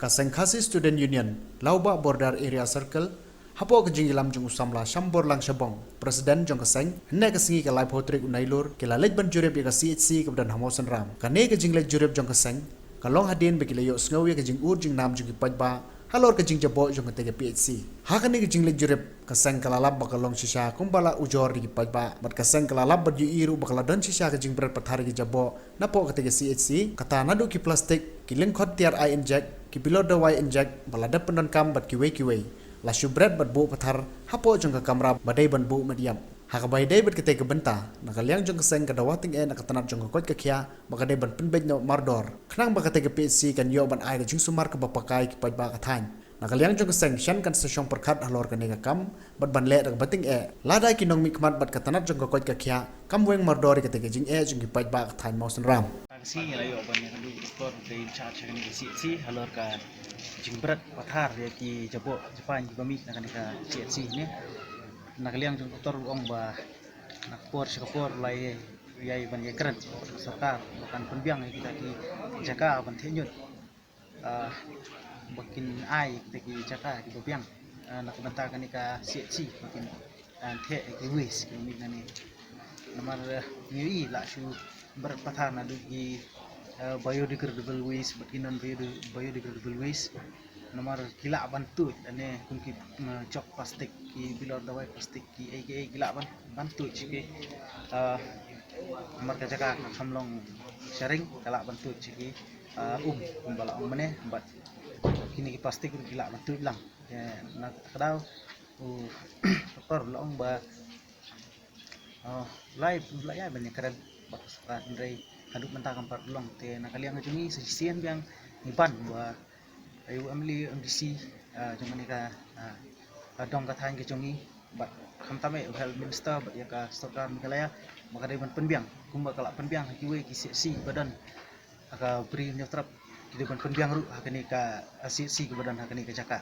Kasengkasi Student Union, Lauba Border Area Circle, Hapo ke jinggilam jung usamla Shambor lang Shabong, Presiden jong kaseng, henne kesingi ke live hotrik unailur, ke lalej ban jurep ya ke CHC kemudian Hamosan Ram, kane ke jinglej jurep jong kaseng, kalong hadin bagi layo sengawi ke jing ur jing nam jung ipajba, halor ke jing jabo jong ke PHC. Hakane ke jinglej jurep kaseng kalalab bakalong shisha kumbala ujor di pajba, bat kaseng kalalab baju iru bakaladon shisha ke jing berat pathari ke jabo, napo ke CHC, kata nadu ki plastik, ki lengkot tiar I inject, ki pilot dawai inject, balada pendon kam bat kiwe. Lasu berat bat bu pathar hapo jong ke kamera badai ban bu mediam. Haka bai dai bat kete ke benta, nakaliang jong keseng ke dawating nakatanap jong kot ke kia, maka dai ban penbej no mardor. Kenang ba kete ke PHC kan yo ban ai ke jing sumar ke bapakai ke pajba kathan. Nakaliang jong keseng shan kan sesong perkat halor ke nega kam, bat ban le dak bating ladai kinong mikmat bat katanap jong kot ke kia, kam weng mardor kete ke jing jong ke pajba kathan Mausan Ram. Si layo banyak kan dulu store dari charge kan si halor ka jingberat pathar ya ki jabo Jepang ki bami nak ka si ni nak liang jong doktor ong ba nak por sekapor lai yai ban ye keren sarkar bukan penbiang kita ki jaka ban thenyut bakin ai kita ki jaka ki babiang nak benta kan ka si bakin the ki wis ki mi ni nomor ni la su berpathar na di biodegradable waste bakin non biodegradable waste nomor gila bantu ane kunki cok plastik ki bilor dawai plastik ki aka gila bantu ciki nomor kajaka hamlong sharing gila bantu ciki bala mane bat kini ki plastik gila bantu bilang nak kadau doktor long ba live ya banyak keren bakal dari haduk mentah kampat long te nakaliang ngajungi sisian biang niban buat ayu amli MDC jangan ni ka dong kathan ke jungi bat khamtame health minister bat ya ka storkar mikalaya maka dari penbiang kumba kala penbiang kiwe ki si badan aka beri nyotrap ki depan penbiang ru hakani ka si ke badan hakani ka jaka